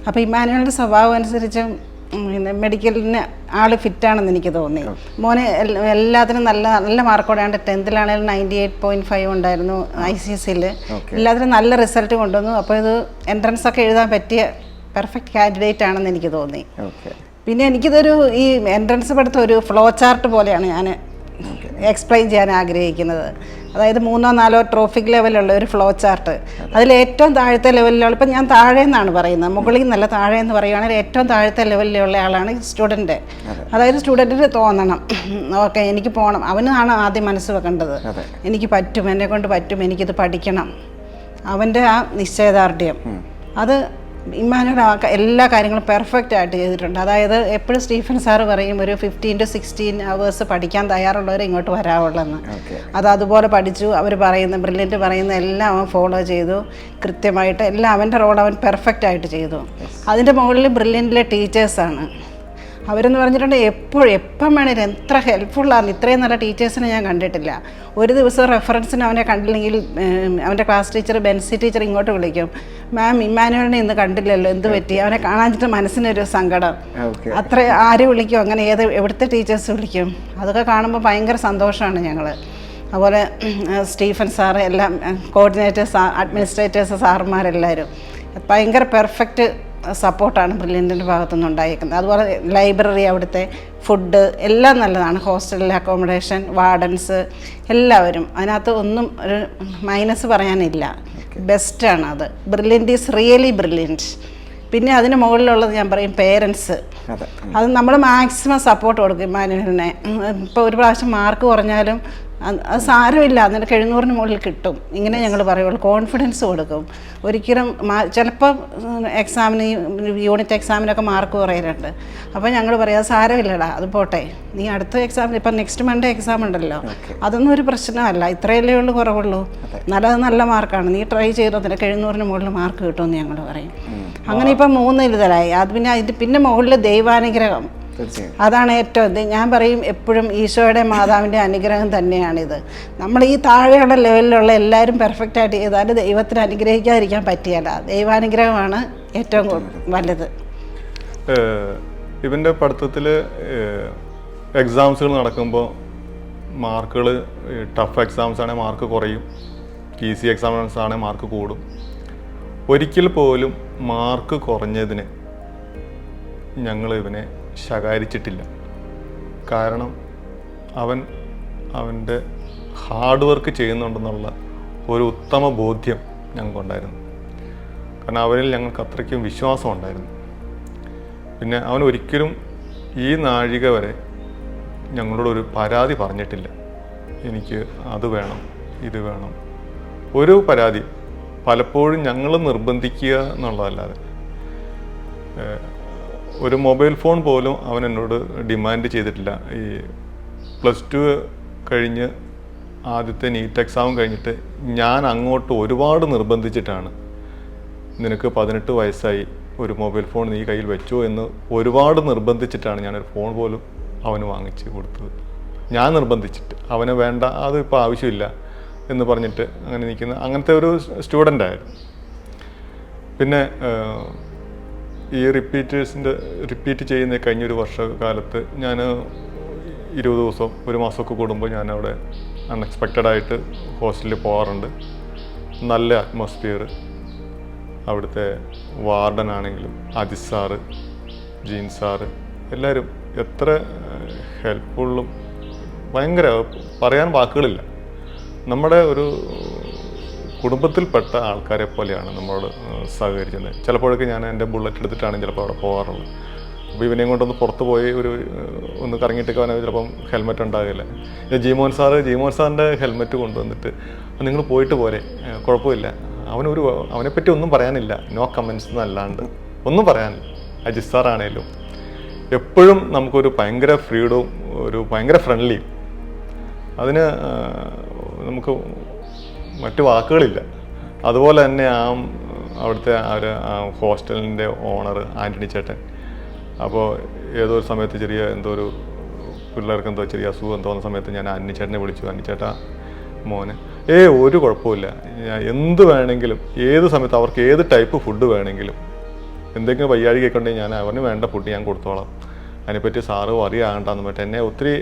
അപ്പോൾ ഇമ്മാനുവലിൻ്റെ സ്വഭാവം അനുസരിച്ചും മെഡിക്കലിന് ആൾ ഫിറ്റാണെന്ന് എനിക്ക് തോന്നി. മോനെ എല്ലാത്തിനും നല്ല മാർക്കോടെയാണ്. 10th 98.5 ഉണ്ടായിരുന്നു ICSEയിൽ. എല്ലാത്തിനും നല്ല റിസൾട്ട് കൊണ്ടുവന്നു. അപ്പോൾ ഇത് എൻട്രൻസ് ഒക്കെ എഴുതാൻ പറ്റിയ പെർഫെക്റ്റ് കാൻഡിഡേറ്റ് ആണെന്ന് എനിക്ക് തോന്നി. പിന്നെ എനിക്കിതൊരു ഈ എൻട്രൻസ് പഠിത്തം ഒരു ഫ്ലോ ചാർട്ട് പോലെയാണ് ഞാൻ എക്സ്പ്ലെയിൻ ചെയ്യാൻ ആഗ്രഹിക്കുന്നത്. അതായത് 3 or 4 ട്രോഫിക് ലെവലുള്ള ഒരു ഫ്ലോ ചാർട്ട്. അതിൽ ഏറ്റവും താഴത്തെ ലെവലിലുള്ള, ഇപ്പം ഞാൻ താഴെ എന്നാണ് പറയുന്നത്, മുകളിൽ നല്ല താഴെ എന്ന് പറയുകയാണെങ്കിൽ ഏറ്റവും താഴത്തെ ലെവലിലുള്ള ആളാണ് സ്റ്റുഡൻറ്റ്. അതായത് സ്റ്റുഡൻറ്റിന് തോന്നണം, ഓക്കെ എനിക്ക് പോകണം, അവനാണ് ആദ്യം മനസ്സ് വെക്കേണ്ടത്. എനിക്ക് പറ്റും, എന്നെ കൊണ്ട് പറ്റും, എനിക്കിത് പഠിക്കണം. അവൻ്റെ ആ നിശ്ചയദാർഢ്യം, അത് ഇമ്മാനുവൽ എല്ലാ കാര്യങ്ങളും പെർഫെക്റ്റ് ആയിട്ട് ചെയ്തിട്ടുണ്ട്. അതായത് എപ്പോഴും സ്റ്റീഫൻ സാറ് പറയും ഒരു 15 to 16 hours പഠിക്കാൻ തയ്യാറുള്ളവരെ ഇങ്ങോട്ട് വരാവുള്ളെന്ന്. അതുപോലെ പഠിച്ചു. അവർ പറയുന്ന ബ്രില്യൻറ്റ് പറയുന്ന എല്ലാം അവൻ ഫോളോ ചെയ്തു കൃത്യമായിട്ട്. എല്ലാം അവൻ്റെ റോൾ അവൻ പെർഫെക്റ്റ് ആയിട്ട് ചെയ്തു. അതിൻ്റെ മുകളിൽ ബ്രില്യൻറ്റിലെ ടീച്ചേഴ്സാണ്. അവരെന്ന് പറഞ്ഞിട്ടുണ്ടെങ്കിൽ എപ്പം വേണേലും എത്ര ഹെൽപ്ഫുള്ളാണ്. ഇത്രയും നല്ല ടീച്ചേഴ്സിനെ ഞാൻ കണ്ടിട്ടില്ല. ഒരു ദിവസം റെഫറൻസിന് അവനെ കണ്ടില്ലെങ്കിൽ അവൻ്റെ ക്ലാസ് ടീച്ചർ ബെൻസി ടീച്ചർ ഇങ്ങോട്ട് വിളിക്കും, മാം ഇമ്മാനുവലിനെ ഇന്ന് കണ്ടില്ലല്ലോ, എന്ത് പറ്റി? അവനെ കാണാഞ്ഞിട്ട് മനസ്സിനൊരു സങ്കടം. അത്ര ആര് വിളിക്കും, അങ്ങനെ എവിടുത്തെ ടീച്ചേഴ്സ് വിളിക്കും. അതൊക്കെ കാണുമ്പോൾ ഭയങ്കര സന്തോഷമാണ് ഞങ്ങൾ. അതുപോലെ സ്റ്റീഫൻ സാറ്, എല്ലാം കോർഡിനേറ്റേഴ്സ്, അഡ്മിനിസ്ട്രേറ്റേഴ്സ്, സാറുമാരെല്ലാവരും ഭയങ്കര പെർഫെക്റ്റ് സപ്പോർട്ടാണ് ബ്രില്യൻറ്റിൻ്റെ ഭാഗത്തുനിന്ന് ഉണ്ടായിരിക്കുന്നത്. അതുപോലെ ലൈബ്രറി, അവിടുത്തെ ഫുഡ് എല്ലാം നല്ലതാണ്. ഹോസ്റ്റലിലെ അക്കോമഡേഷൻ, വാർഡൻസ് എല്ലാവരും, അതിനകത്ത് ഒന്നും ഒരു മൈനസ് പറയാനില്ല. ബെസ്റ്റാണ് അത്. Brilliant is really brilliant. പിന്നെ അതിന് മുകളിലുള്ളത് ഞാൻ പറയും പേരൻസ്. അത് നമ്മൾ മാക്സിമം സപ്പോർട്ട് കൊടുക്കും ഇമ്മാനുവലിനെ. ഇപ്പോൾ ഒരു പ്രാവശ്യം മാർക്ക് കുറഞ്ഞാലും അത് സാരമില്ല, എന്നിട്ട് 700-ന് മുകളിൽ കിട്ടും, ഇങ്ങനെ ഞങ്ങൾ പറയുള്ളൂ. കോൺഫിഡൻസ് കൊടുക്കും. ഒരിക്കലും ചിലപ്പോൾ എക്സാമിന്, യൂണിറ്റ് എക്സാമിനൊക്കെ മാർക്ക് കുറയലുണ്ട്. അപ്പോൾ ഞങ്ങൾ പറയാം സാരമില്ലടാ, അത് പോട്ടെ, നീ അടുത്ത എക്സാമിന്, ഇപ്പം നെക്സ്റ്റ് മൺഡേ എക്സാം ഉണ്ടല്ലോ, അതൊന്നും ഒരു പ്രശ്നമല്ല, ഇത്രയല്ലേ ഉള്ളൂ കുറവുള്ളൂ, നല്ല മാർക്കാണ്, നീ ട്രൈ ചെയ്തോ, നിനക്ക് 700-ന് മുകളിൽ മാർക്ക് കിട്ടുമെന്ന് ഞങ്ങൾ പറയും. അങ്ങനെ ഇപ്പം 3 എഴുതലായി. അത് പിന്നെ മുകളിൽ ദൈവാനുഗ്രഹം, അതാണ് ഏറ്റവും. ഞാൻ പറയും എപ്പോഴും ഈശോയുടെ മാതാവിൻ്റെ അനുഗ്രഹം തന്നെയാണിത്. നമ്മൾ ഈ താഴെയുള്ള ലെവലിലുള്ള എല്ലാവരും പെർഫെക്റ്റായിട്ട് ചെയ്താൽ ദൈവത്തിന് അനുഗ്രഹിക്കാതിരിക്കാൻ പറ്റിയല്ല. ദൈവാനുഗ്രഹമാണ് ഏറ്റവും വലുത്. ഇവൻ്റെ പഠിത്തത്തിൽ എക്സാംസുകൾ നടക്കുമ്പോൾ മാർക്കുകൾ, ടഫ് എക്സാംസ് ആണെങ്കിൽ മാർക്ക് കുറയും, ഈസി എക്സാംസ് ആണെങ്കിൽ മാർക്ക് കൂടും. ഒരിക്കൽ പോലും മാർക്ക് കുറഞ്ഞതിന് ഞങ്ങൾ ഇവനെ ശകാരിച്ചിട്ടില്ല. കാരണം അവൻ്റെ ഹാർഡ് വർക്ക് ചെയ്യുന്നുണ്ടെന്നുള്ള ഒരു ഉത്തമ ബോധ്യം ഞങ്ങൾക്കുണ്ടായിരുന്നു. കാരണം അവനിൽ ഞങ്ങൾക്ക് അത്രയ്ക്കും വിശ്വാസം ഉണ്ടായിരുന്നു. പിന്നെ അവൻ ഒരിക്കലും ഈ നാഴിക വരെ ഞങ്ങളോടൊരു പരാതി പറഞ്ഞിട്ടില്ല. എനിക്ക് അത് വേണം, ഇത് വേണം. ഒരു പരാതി പലപ്പോഴും ഞങ്ങൾ നിർബന്ധിക്കുക എന്നുള്ളതല്ലാതെ ഒരു മൊബൈൽ ഫോൺ പോലും അവൻ എന്നോട് ഡിമാൻഡ് ചെയ്തിട്ടില്ല. ഈ +2 കഴിഞ്ഞ് ആദ്യത്തെ നീറ്റ് എക്സാം കഴിഞ്ഞിട്ട് ഞാൻ അങ്ങോട്ട് ഒരുപാട് നിർബന്ധിച്ചിട്ടാണ് നിനക്ക് 18 വയസ്സായി, ഒരു മൊബൈൽ ഫോൺ നീ കയ്യിൽ വെച്ചോ എന്ന് ഒരുപാട് നിർബന്ധിച്ചിട്ടാണ് ഞാനൊരു ഫോൺ പോലും അവന് വാങ്ങിച്ച് കൊടുത്തത്. ഞാൻ നിർബന്ധിച്ചിട്ട് അവന് വേണ്ട, അത് ഇപ്പോൾ ആവശ്യമില്ല എന്ന് പറഞ്ഞിട്ട് അങ്ങനെ നിൽക്കുന്ന അങ്ങനത്തെ ഒരു സ്റ്റുഡൻ്റായിരുന്നു. പിന്നെ ഈ റിപ്പീറ്റ് ചെയ്യുന്ന കഴിഞ്ഞൊരു വർഷകാലത്ത് ഞാൻ 20 ദിവസം 1 മാസമൊക്കെ കൂടുമ്പോൾ ഞാൻ അവിടെ അൺഎക്സ്പെക്റ്റഡായിട്ട് ഹോസ്റ്റലിൽ പോകാറുണ്ട്. നല്ല അറ്റ്മോസ്ഫിയർ, അവിടുത്തെ വാർഡനാണെങ്കിലും അജിത് സാറ്, ജീൻ സാറ്, എല്ലാവരും എത്ര ഹെൽപ്ഫുള്ളും ഭയങ്കര പറയാൻ വാക്കുകളില്ല. നമ്മുടെ ഒരു കുടുംബത്തിൽപ്പെട്ട ആൾക്കാരെ പോലെയാണ് നമ്മളോട് സഹകരിച്ചത്. ചിലപ്പോഴൊക്കെ ഞാൻ എൻ്റെ ബുള്ളറ്റ് എടുത്തിട്ടാണ് ചിലപ്പോൾ അവിടെ പോകാറുള്ളത്. അപ്പോൾ ഇവനെയും കൊണ്ടൊന്ന് പുറത്ത് പോയി ഒന്ന് കറങ്ങിയിട്ടൊക്കെ അവനെ ചിലപ്പം ഹെൽമെറ്റ് ഉണ്ടാകില്ല. ജീമോൻ സാറിൻ്റെ ഹെൽമെറ്റ് കൊണ്ടുവന്നിട്ട് നിങ്ങൾ പോയിട്ട് പോരെ, കുഴപ്പമില്ല, അവനെപ്പറ്റി ഒന്നും പറയാനില്ല, നോ കമൻസ് എന്നല്ലാണ്ട് ഒന്നും പറയാനില്ല. അജിത് സാറാണേലും എപ്പോഴും നമുക്കൊരു ഭയങ്കര ഫ്രീഡവും ഭയങ്കര ഫ്രണ്ട്ലിയും, അതിന് നമുക്ക് മറ്റു വാക്കുകളില്ല. അതുപോലെ തന്നെ അവിടുത്തെ ഹോസ്റ്റലിൻ്റെ ഓണർ ആൻ്റണി ചേട്ടൻ, അപ്പോൾ ഏതോ ഒരു സമയത്ത് പിള്ളേർക്ക് ചെറിയ അസുഖം തോന്നുന്ന സമയത്ത് ഞാൻ ആൻ്റണി ചേട്ടനെ വിളിച്ചു. ആൻ്റണി ചേട്ടാ മോനെ ഒരു കുഴപ്പമില്ല, എന്ത് വേണമെങ്കിലും ഏത് സമയത്ത് അവർക്ക് ഏത് ടൈപ്പ് ഫുഡ് വേണമെങ്കിലും എന്തെങ്കിലും വയ്യാഴികയൊക്കെ ഉണ്ടെങ്കിൽ ഞാൻ അവന് വേണ്ട ഫുഡ് ഞാൻ കൊടുത്തോളാം, അതിനെപ്പറ്റി സാറ് അറിയാണ്ടെന്ന് പറ്റും. എന്നെ ഒത്തിരി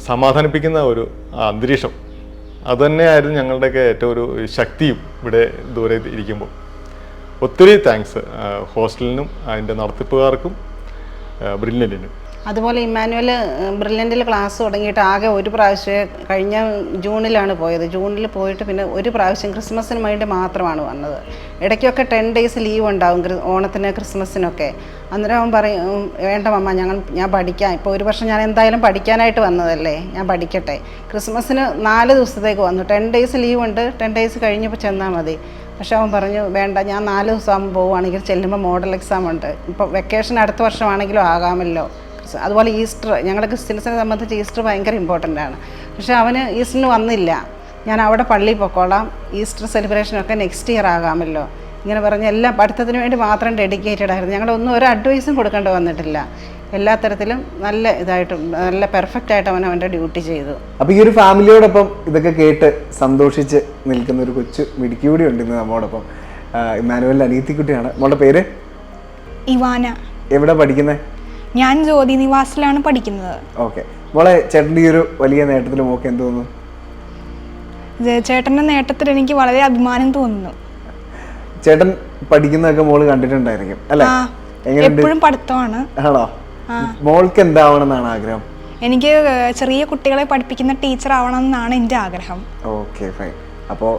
സമാധാനിപ്പിക്കുന്ന ഒരു അന്തരീക്ഷം അതുതന്നെയായിരുന്നു ഞങ്ങളുടെയൊക്കെ ഏറ്റവും ഒരു ശക്തിയും ഇവിടെ ദൂരെ ഇരിക്കുമ്പോൾ. ഒത്തിരി താങ്ക്സ് ഹോസ്റ്റലിനും അതിൻ്റെ നടത്തിപ്പുകാർക്കും ബ്രില്യൻറ്റിനും. അതുപോലെ ഇമ്മാനുവൽ ബ്രില്യൻറ്റിൽ ക്ലാസ് തുടങ്ങിയിട്ട് ആകെ ഒരു പ്രാവശ്യം കഴിഞ്ഞ ജൂണിലാണ് പോയത്. ജൂണിൽ പോയിട്ട് പിന്നെ ഒരു പ്രാവശ്യം ക്രിസ്മസിന് വേണ്ടി മാത്രമാണ് വന്നത്. ഇടയ്ക്കൊക്കെ 10 days ലീവ് ഉണ്ടാവും, ഓണത്തിന് ക്രിസ്മസിനൊക്കെ. അന്നേരം അവൻ പറയും വേണ്ട മമ്മ, ഞാൻ പഠിക്കാം, ഇപ്പോൾ ഒരു വർഷം ഞാൻ എന്തായാലും പഠിക്കാനായിട്ട് വന്നതല്ലേ, ഞാൻ പഠിക്കട്ടെ. ക്രിസ്മസിന് 4 ദിവസത്തേക്ക് വന്നു. 10 days ലീവ് ഉണ്ട്, 10 days കഴിഞ്ഞപ്പോൾ ചെന്നാൽ മതി. പക്ഷെ അവൻ പറഞ്ഞു വേണ്ട, ഞാൻ 4 ദിവസം പോവുകയാണെങ്കിൽ ചെല്ലുമ്പോൾ മോഡൽ എക്സാം ഉണ്ട്, ഇപ്പോൾ വെക്കേഷൻ അടുത്ത വർഷമാണെങ്കിലും ആകാമല്ലോ. അതുപോലെ ഈസ്റ്റർ, ഞങ്ങളുടെ ക്രിസ്ത്യൻസിനെ സംബന്ധിച്ച് ഈസ്റ്റർ ഭയങ്കര ഇമ്പോർട്ടൻ്റ് ആണ്. പക്ഷേ അവന് ഈസ്റ്ററിന് വന്നില്ല. ഞാൻ അവിടെ പള്ളിയിൽ പൊക്കോളാം, ഈസ്റ്റർ സെലിബ്രേഷനൊക്കെ നെക്സ്റ്റ് ഇയർ ആകാമല്ലോ ഇങ്ങനെ പറഞ്ഞ് എല്ലാം പഠിത്തത്തിന് വേണ്ടി മാത്രം ഡെഡിക്കേറ്റഡ് ആയിരുന്നു. ഞങ്ങളൊന്നും ഒരു അഡ്വൈസും കൊടുക്കേണ്ടി വന്നിട്ടില്ല. എല്ലാ തരത്തിലും നല്ല നല്ല പെർഫെക്റ്റ് ആയിട്ട് അവൻ്റെ ഡ്യൂട്ടി ചെയ്തു. അപ്പോൾ ഈ ഒരു ഫാമിലിയോടൊപ്പം ഇതൊക്കെ കേട്ട് സന്തോഷിച്ച് നിൽക്കുന്ന ഒരു കൊച്ചു മിടുക്കി കൂടി ഉണ്ട് ഇന്ന് നമ്മോടൊപ്പം. ഇമ്മാനുവലിൻ്റെ അനിയത്തിക്കുട്ടിയാണ്. മോളുടെ പേര്? ഇവാന. എവിടെ പഠിക്കുന്നത്? ഞാൻ ജ്യോതി നിവാസിലാണ് പഠിക്കുന്നത്. ഓക്കെ. മോളെ, ചേട്ടൻ്റെ ഈ ഒരു വലിയ നേട്ടത്തിൽ മോൾക്ക് എന്ത് തോന്നുന്നു? ചേട്ടൻ്റെ നേട്ടത്തിൽ എനിക്ക് വളരെ അഭിമാനം തോന്നുന്നു. ചേട്ടൻ പഠിക്കുന്നതൊക്കെ മോള് കണ്ടിട്ടുണ്ടായിരിക്കും അല്ലേ? എപ്പോഴും പഠിത്തമാണ്. ആണോ? മോൾക്ക് എന്താവണമെന്നാണ് ആഗ്രഹം? എനിക്ക് ചെറിയ കുട്ടികളെ പഠിപ്പിക്കുന്ന ടീച്ചർ ആവണം എന്നാണ് എൻ്റെ ആഗ്രഹം. Okay, fine. അപ്പോൾ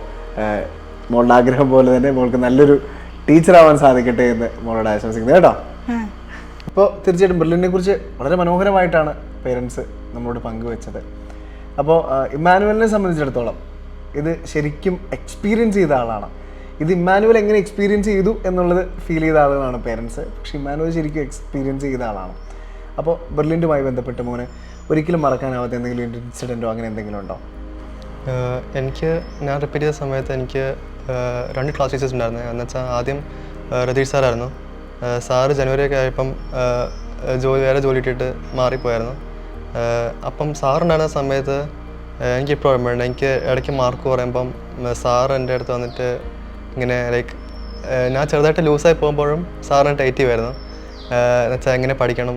മോളുടെ ആഗ്രഹം പോലെ തന്നെ മോൾക്ക് നല്ലൊരു ടീച്ചർ ആവാൻ സാധിക്കട്ടെ എന്ന് മോളോട് ആശംസിക്കുന്നത് കേട്ടോ. അപ്പോൾ തീർച്ചയായിട്ടും ബ്രില്യൻറ്റിനെ കുറിച്ച് വളരെ മനോഹരമായിട്ടാണ് പേരൻസ് നമ്മളോട് പങ്കുവെച്ചത്. അപ്പോൾ ഇമ്മാനുവലിനെ സംബന്ധിച്ചിടത്തോളം ഇത് ശരിക്കും എക്സ്പീരിയൻസ് ചെയ്ത ആളാണ്. ഇത് ഇമ്മാനുവൽ എങ്ങനെ എക്സ്പീരിയൻസ് ചെയ്തു എന്നുള്ളത് ഫീൽ ചെയ്ത ആളുകളാണ് പേരൻസ്. പക്ഷേ ഇമ്മാനുവൽ ശരിക്കും എക്സ്പീരിയൻസ് ചെയ്ത ആളാണ്. അപ്പോൾ ബ്രില്യൻറ്റുമായി ബന്ധപ്പെട്ട് മോനെ ഒരിക്കലും മറക്കാനാവാത്ത എന്തെങ്കിലും ഇൻസിഡൻറ്റോ അങ്ങനെ എന്തെങ്കിലും ഉണ്ടോ? ഞാൻ റിപ്പീറ്റ് ചെയ്ത സമയത്ത് എനിക്ക് 2 ക്ലാസ് ടീച്ചേഴ്സ് ഉണ്ടായിരുന്നു. എന്ന് വെച്ചാൽ ആദ്യം രതീഷ് സാറായിരുന്നു. സാറ് ജനുവരി ഒക്കെ ആയപ്പം വേറെ ജോലി ഇട്ടിട്ട് മാറിപ്പോയായിരുന്നു. അപ്പം സാറുണ്ടായിരുന്ന സമയത്ത് എനിക്കിപ്പോൾ ഓർമ്മയുണ്ട്, എനിക്ക് ഇടയ്ക്ക് മാർക്ക് പറയുമ്പം സാറ് എൻ്റെ അടുത്ത് വന്നിട്ട് ഇങ്ങനെ ഞാൻ ചെറുതായിട്ട് ലൂസായി പോകുമ്പോഴും സാറിന് ടൈറ്റ് ചെയ്യുമായിരുന്നു. എന്നുവെച്ചാൽ എങ്ങനെ പഠിക്കണം,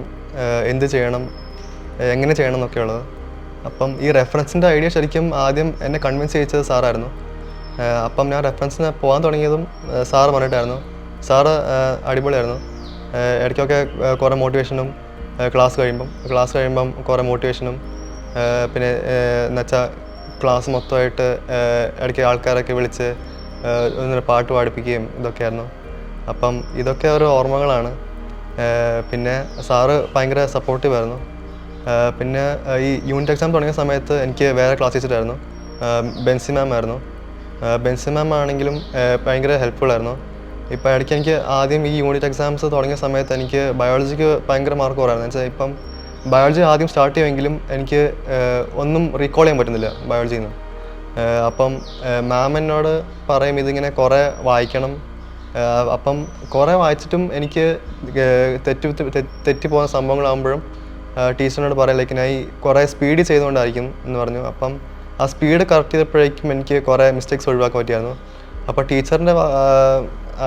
എന്ത് ചെയ്യണം, എങ്ങനെ ചെയ്യണം എന്നൊക്കെയുള്ളത്. അപ്പം ഈ റെഫറൻസിൻ്റെ ഐഡിയ ശരിക്കും ആദ്യം എന്നെ കൺവിൻസ് ചെയ്യിച്ചത് സാറായിരുന്നു. അപ്പം ഞാൻ റെഫറൻസിന് പോകാൻ തുടങ്ങിയതും സാറ് പറഞ്ഞിട്ടായിരുന്നു. സാറ് അടിപൊളിയായിരുന്നു. ഇടയ്ക്കൊക്കെ കുറേ മോട്ടിവേഷനും ക്ലാസ് കഴിയുമ്പം കുറേ മോട്ടിവേഷനും പിന്നെ എന്നുവെച്ചാൽ ക്ലാസ് മൊത്തമായിട്ട് ഇടയ്ക്ക് ആൾക്കാരൊക്കെ വിളിച്ച് പാട്ട് പാടിപ്പിക്കുകയും ഇതൊക്കെയായിരുന്നു. അപ്പം ഇതൊക്കെ ഒരു ഓർമ്മകളാണ്. പിന്നെ സാറ് ഭയങ്കര സപ്പോർട്ടീവായിരുന്നു. പിന്നെ ഈ യൂണിറ്റ് എക്സാം തുടങ്ങിയ സമയത്ത് എനിക്ക് വേറെ ക്ലാസ് ടീച്ചറായിരുന്നു, ബെൻസി മാം ആയിരുന്നു. ബെൻസി മാം ആണെങ്കിലും ഭയങ്കര ഹെൽപ്ഫുള്ളായിരുന്നു. ഇപ്പോൾ ഇടയ്ക്ക് എനിക്ക് ആദ്യം ഈ യൂണിറ്റ് എക്സാംസ് തുടങ്ങിയ സമയത്ത് എനിക്ക് ബയോളജിക്ക് ഭയങ്കര മാർക്ക് കുറവായിരുന്നു. എന്ന് വെച്ചാൽ ഇപ്പം ബയോളജി ആദ്യം സ്റ്റാർട്ട് ചെയ്യുമെങ്കിലും എനിക്ക് ഒന്നും റീകോൾ ചെയ്യാൻ പറ്റുന്നില്ല ബയോളജിയിൽ നിന്ന്. അപ്പം മാം എന്നോട് പറയും ഇതിങ്ങനെ കുറേ വായിക്കണം. അപ്പം കുറേ വായിച്ചിട്ടും എനിക്ക് തെറ്റിപ്പോകുന്ന സംഭവങ്ങളാകുമ്പോഴും ടീച്ചറിനോട് പറയാം ലൈക്ക് ഞാൻ ഈ കുറേ സ്പീഡ് ചെയ്തുകൊണ്ടായിരിക്കും എന്ന് പറഞ്ഞു. അപ്പം ആ സ്പീഡ് കറക്റ്റ് ചെയ്തപ്പോഴേക്കും എനിക്ക് കുറേ മിസ്റ്റേക്സ് ഒഴിവാക്കാൻ പറ്റിയായിരുന്നു. അപ്പോൾ ടീച്ചറിൻ്റെ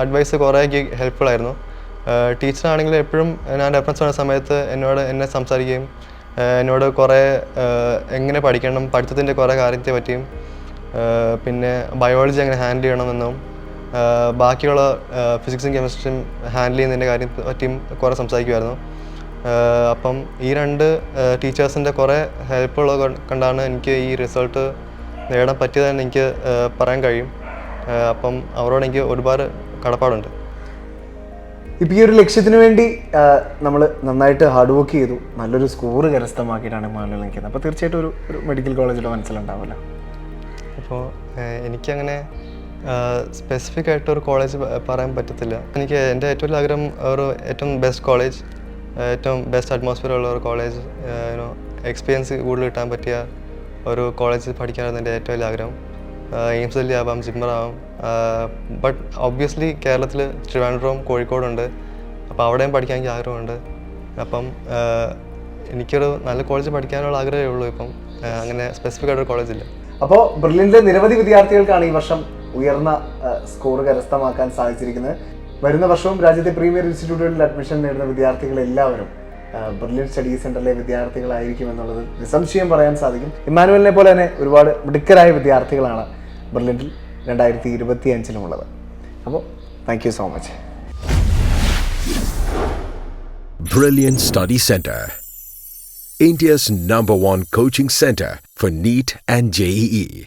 അഡ്വൈസ് കുറേ ഹെൽപ്ഫുള്ളായിരുന്നു. ടീച്ചറാണെങ്കിൽ എപ്പോഴും ഞാൻ റെഫറൻസ് ചെയ്യുന്ന സമയത്ത് എന്നെ സംസാരിക്കുകയും എന്നോട് കുറേ എങ്ങനെ പഠിക്കണം, പഠിത്തത്തിൻ്റെ കുറേ കാര്യത്തെ പറ്റിയും പിന്നെ ബയോളജി എങ്ങനെ ഹാൻഡിൽ ചെയ്യണമെന്നും ബാക്കിയുള്ള ഫിസിക്സും കെമിസ്ട്രിയും ഹാൻഡിൽ ചെയ്യുന്നതിൻ്റെ കാര്യത്തെ പറ്റിയും കുറേ സംസാരിക്കുമായിരുന്നു. അപ്പം ഈ രണ്ട് ടീച്ചേഴ്സിൻ്റെ കുറേ ഹെൽപ്പുള്ളത് കൊണ്ടാണ് എനിക്ക് ഈ റിസൾട്ട് നേടാൻ പറ്റിയതെന്ന് എനിക്ക് പറയാൻ കഴിയും. അപ്പം അവരോട് എനിക്ക് ഒരുപാട് കടപ്പാടുണ്ട്. ഇപ്പം ഈ ഒരു ലക്ഷ്യത്തിന് വേണ്ടി നമ്മൾ നന്നായിട്ട് ഹാർഡ് വർക്ക് ചെയ്തു, നല്ലൊരു സ്കോർ കരസ്ഥമാക്കിയിട്ടാണ് ഇമ്മാനുവൽ നിൽക്കുന്നത്. അപ്പോൾ തീർച്ചയായിട്ടും ഒരു മെഡിക്കൽ കോളേജിൻ്റെ മനസ്സിലുണ്ടാവില്ല. അപ്പോൾ എനിക്കങ്ങനെ സ്പെസിഫിക് ആയിട്ടൊരു കോളേജ് പറയാൻ പറ്റത്തില്ല. എനിക്ക് എൻ്റെ ഏറ്റവും വലിയ ആഗ്രഹം ഏറ്റവും ബെസ്റ്റ് കോളേജ്, ഏറ്റവും ബെസ്റ്റ് അറ്റ്മോസ്ഫിയർ ഉള്ള ഒരു കോളേജ്, എക്സ്പീരിയൻസ് കൂടുതൽ കിട്ടാൻ പറ്റിയ ഒരു കോളേജിൽ പഠിക്കാനായിരുന്നു എൻ്റെ ഏറ്റവും വലിയ ആഗ്രഹം. എയിംസ് ഡൽഹി ആവാം, ജിപ്മർ ആവാം. ബട്ട് ഒബ്വിയസ്ലി കേരളത്തിൽ ട്രിവാൻഡ്രം, കോഴിക്കോടുണ്ട്. അപ്പോൾ അവിടെയും പഠിക്കാൻ എനിക്ക് ആഗ്രഹമുണ്ട്. അപ്പം എനിക്കൊരു നല്ല കോളേജ് പഠിക്കാനുള്ള ആഗ്രഹമേ ഉള്ളൂ. ഇപ്പം അങ്ങനെ സ്പെസിഫിക് ആയിട്ടൊരു കോളേജില്ല. അപ്പോൾ ബ്രില്യൻറ്റിലെ നിരവധി വിദ്യാർത്ഥികൾക്കാണ് ഈ വർഷം ഉയർന്ന സ്കോർ കരസ്ഥമാക്കാൻ സാധിച്ചിരിക്കുന്നത്. വരുന്ന വർഷവും രാജ്യത്തെ പ്രീമിയർ ഇൻസ്റ്റിറ്റ്യൂട്ടുകളിൽ അഡ്മിഷൻ നേടുന്ന വിദ്യാർത്ഥികളെല്ലാവരും ബ്രില്യൻ സ്റ്റഡി സെൻ്ററിലെ വിദ്യാർത്ഥികളായിരിക്കും എന്നുള്ളത് നിസ്സംശയം പറയാൻ സാധിക്കും. ഇമ്മാനുവലിനെ പോലെ തന്നെ ഒരുപാട് മിടുക്കരായ വിദ്യാർത്ഥികളാണ് ബ്രില്യൻറ്റിൽ 2025 അപ്പോൾ thank you so much. Brilliant Study Center, India's #1 coaching center for NEET and JEE.